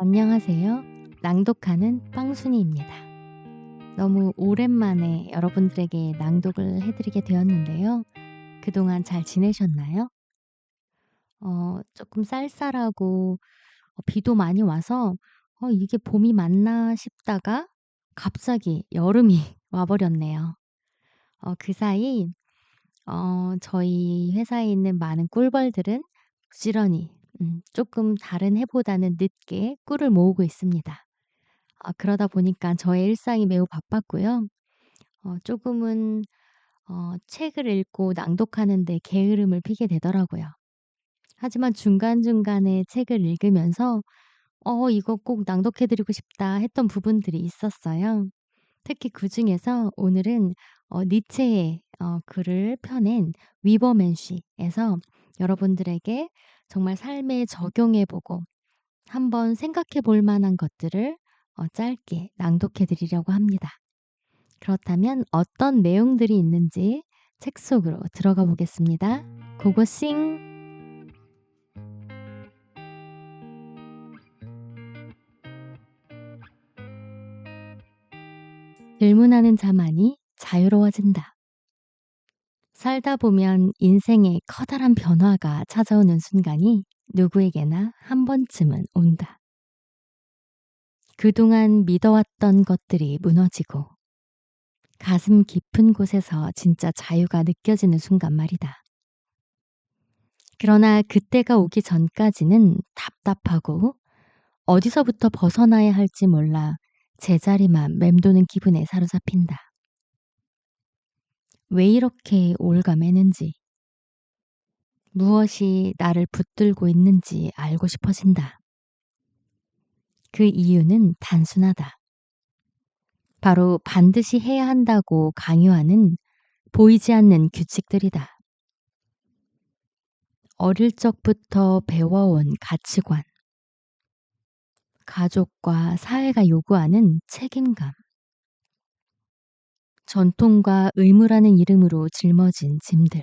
안녕하세요. 낭독하는 빵순이입니다. 너무 오랜만에 여러분들에게 낭독을 해드리게 되었는데요. 그동안 잘 지내셨나요? 조금 쌀쌀하고 비도 많이 와서 '이게 봄이 맞나?' 싶다가 갑자기 여름이 와 버렸네요. 그 사이 저희 회사에 있는 많은 꿀벌들은 부지런히 쪼끔 다른 해보다는 늦게 꿀을 모으고 있습니다. 그러다 보니까 저의 일상이 매우 바빴고요. 조금은 책을 읽고 낭독하는 데 게으름을 피게 되더라고요. 하지만 중간중간에 책을 읽으면서 이거 꼭 낭독해 드리고 싶다.' 했던 부분들이 있었어요. 특히 그중에서 오늘은 니체의 글을 펴낸 위버맨시에서 여러분들에게 정말 삶에 적용해 보고 한번 생각해 볼 만한 것들을 짧게 낭독해 드리려고 합니다. 그렇다면 어떤 내용들이 있는지 책 속으로 들어가 보겠습니다. 고고싱. 질문하는 자만이 자유로워진다. 살다 보면 인생에 커다란 변화가 찾아오는 순간이 누구에게나 한 번쯤은 온다. 그동안 믿어왔던 것들이 무너지고 가슴 깊은 곳에서 진짜 자유가 느껴지는 순간 말이다. 그러나 그때가 오기 전까지는 답답하고 어디서부터 벗어나야 할지 몰라 제자리만 맴도는 기분에 사로잡힌다. 왜 이렇게 올가매는지, 무엇이 나를 붙들고 있는지 알고 싶어진다. 그 이유는 단순하다. 바로 반드시 해야 한다고 강요하는 보이지 않는 규칙들이다. 어릴 적부터 배워온 가치관, 가족과 사회가 요구하는 책임감, 전통과 의무라는 이름으로 짊어진 짐들.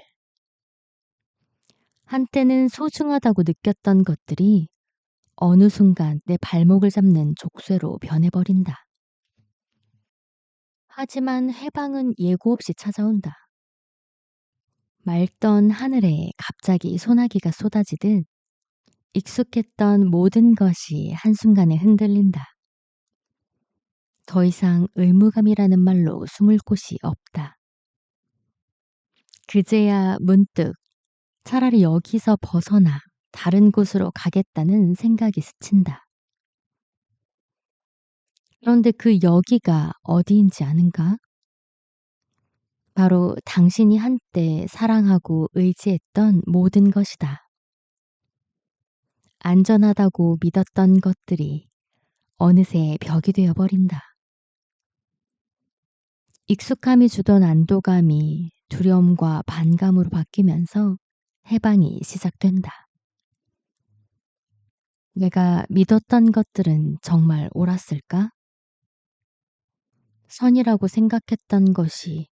한때는 소중하다고 느꼈던 것들이 어느 순간 내 발목을 잡는 족쇄로 변해버린다. 하지만 해방은 예고 없이 찾아온다. 맑던 하늘에 갑자기 소나기가 쏟아지듯 익숙했던 모든 것이 한순간에 흔들린다. 더 이상 의무감이라는 말로 숨을 곳이 없다. 그제야 문득 차라리 여기서 벗어나 다른 곳으로 가겠다는 생각이 스친다. 그런데 그 여기가 어디인지 아는가? 바로 당신이 한때 사랑하고 의지했던 모든 것이다. 안전하다고 믿었던 것들이 어느새 벽이 되어 버린다. 익숙함이 주던 안도감이 두려움과 반감으로 바뀌면서 해방이 시작된다. 내가 믿었던 것들은 정말 옳았을까? 선이라고 생각했던 것이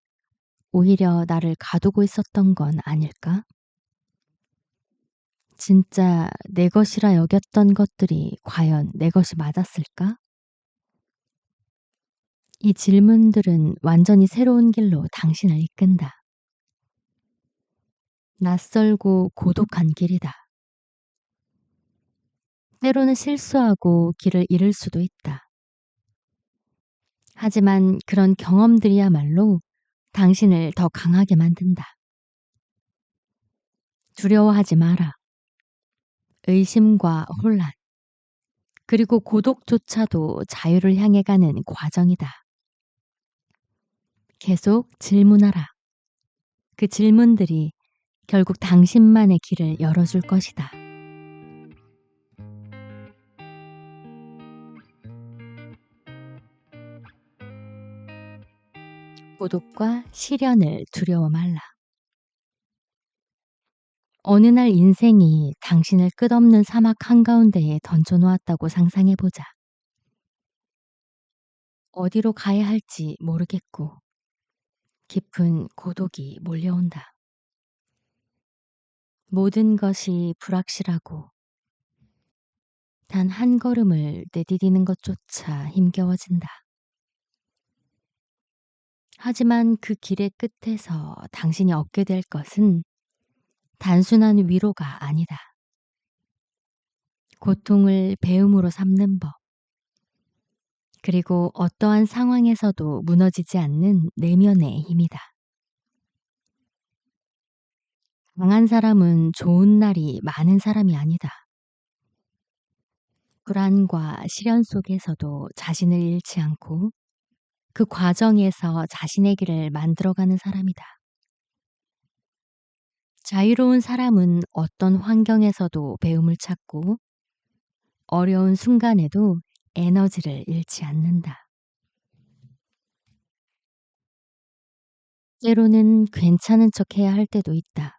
오히려 나를 가두고 있었던 건 아닐까? 진짜 내 것이라 여겼던 것들이 과연 내 것이 맞았을까? 이 질문들은 완전히 새로운 길로 당신을 이끈다. 낯설고 고독한 길이다. 때로는 실수하고 길을 잃을 수도 있다. 하지만 그런 경험들이야말로 당신을 더 강하게 만든다. 두려워하지 마라. 의심과 혼란, 그리고 고독조차도 자유를 향해 가는 과정이다. 계속 질문하라. 그 질문들이 결국 당신만의 길을 열어줄 것이다. 고독과 시련을 두려워 말라. 어느 날 인생이 당신을 끝없는 사막 한가운데에 던져놓았다고 상상해보자. 어디로 가야 할지 모르겠고 깊은 고독이 몰려온다. 모든 것이 불확실하고 단 한 걸음을 내디디는 것조차 힘겨워진다. 하지만 그 길의 끝에서 당신이 얻게 될 것은 단순한 위로가 아니다. 고통을 배움으로 삼는 법, 그리고 어떠한 상황에서도 무너지지 않는 내면의 힘이다. 강한 사람은 좋은 날이 많은 사람이 아니다. 불안과 시련 속에서도 자신을 잃지 않고 그 과정에서 자신의 길을 만들어가는 사람이다. 자유로운 사람은 어떤 환경에서도 배움을 찾고 어려운 순간에도 에너지를 잃지 않는다. 때로는 괜찮은 척 해야 할 때도 있다.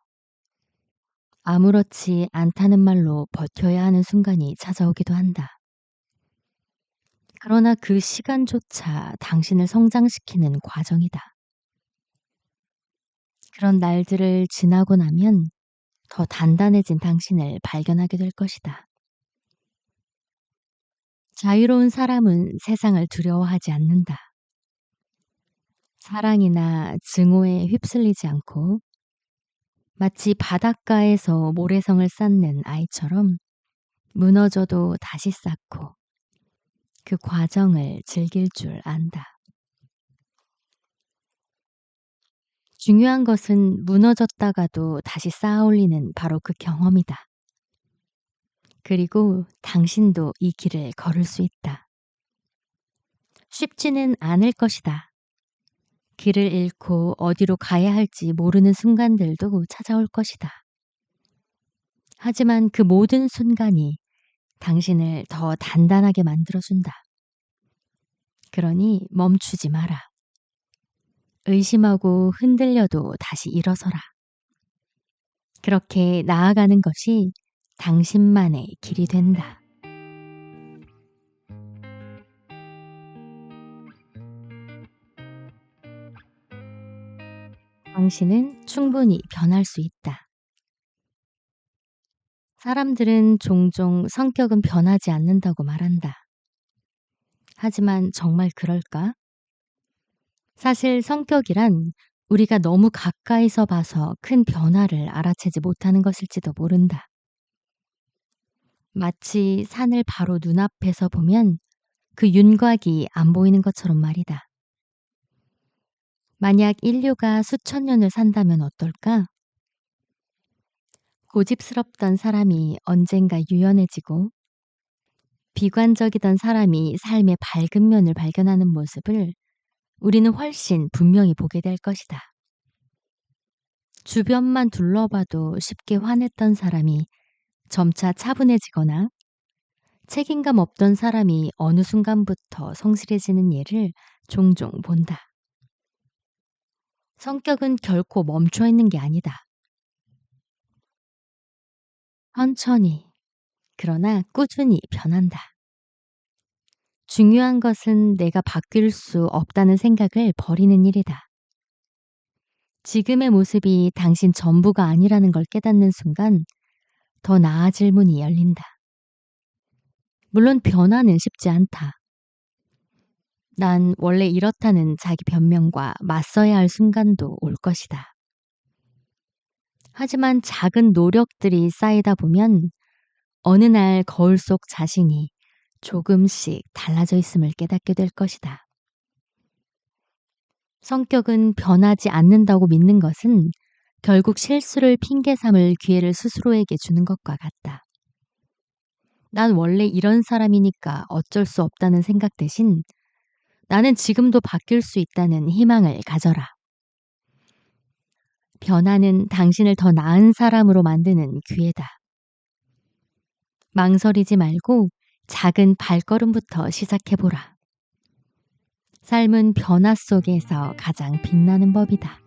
아무렇지 않다는 말로 버텨야 하는 순간이 찾아오기도 한다. 그러나 그 시간조차 당신을 성장시키는 과정이다. 그런 날들을 지나고 나면 더 단단해진 당신을 발견하게 될 것이다. 자유로운 사람은 세상을 두려워하지 않는다. 사랑이나 증오에 휩쓸리지 않고 마치 바닷가에서 모래성을 쌓는 아이처럼 무너져도 다시 쌓고 그 과정을 즐길 줄 안다. 중요한 것은 무너졌다가도 다시 쌓아 올리는 바로 그 경험이다. 그리고 당신도 이 길을 걸을 수 있다. 쉽지는 않을 것이다. 길을 잃고 어디로 가야 할지 모르는 순간들도 찾아올 것이다. 하지만 그 모든 순간이 당신을 더 단단하게 만들어준다. 그러니 멈추지 마라. 의심하고 흔들려도 다시 일어서라. 그렇게 나아가는 것이 당신만의 길이 된다. 당신은 충분히 변할 수 있다. 사람들은 종종 성격은 변하지 않는다고 말한다. 하지만 정말 그럴까? 사실 성격이란 우리가 너무 가까이서 봐서 큰 변화를 알아채지 못하는 것일지도 모른다. 마치 산을 바로 눈앞에서 보면 그 윤곽이 안 보이는 것처럼 말이다. 만약 인류가 수천 년을 산다면 어떨까? 고집스럽던 사람이 언젠가 유연해지고 비관적이던 사람이 삶의 밝은 면을 발견하는 모습을 우리는 훨씬 분명히 보게 될 것이다. 주변만 둘러봐도 쉽게 화냈던 사람이 점차 차분해지거나 책임감 없던 사람이 어느 순간부터 성실해지는 예를 종종 본다. 성격은 결코 멈춰 있는 게 아니다. 천천히, 그러나 꾸준히 변한다. 중요한 것은 내가 바뀔 수 없다는 생각을 버리는 일이다. 지금의 모습이 당신 전부가 아니라는 걸 깨닫는 순간 더 나아질 문이 열린다. 물론 변화는 쉽지 않다. 난 원래 이렇다는 자기 변명과 맞서야 할 순간도 올 것이다. 하지만 작은 노력들이 쌓이다 보면 어느 날 거울 속 자신이 조금씩 달라져 있음을 깨닫게 될 것이다. 성격은 변하지 않는다고 믿는 것은 결국 실수를 핑계 삼을 기회를 스스로에게 주는 것과 같다. 난 원래 이런 사람이니까 어쩔 수 없다는 생각 대신 나는 지금도 바뀔 수 있다는 희망을 가져라. 변화는 당신을 더 나은 사람으로 만드는 기회다. 망설이지 말고 작은 발걸음부터 시작해보라. 삶은 변화 속에서 가장 빛나는 법이다.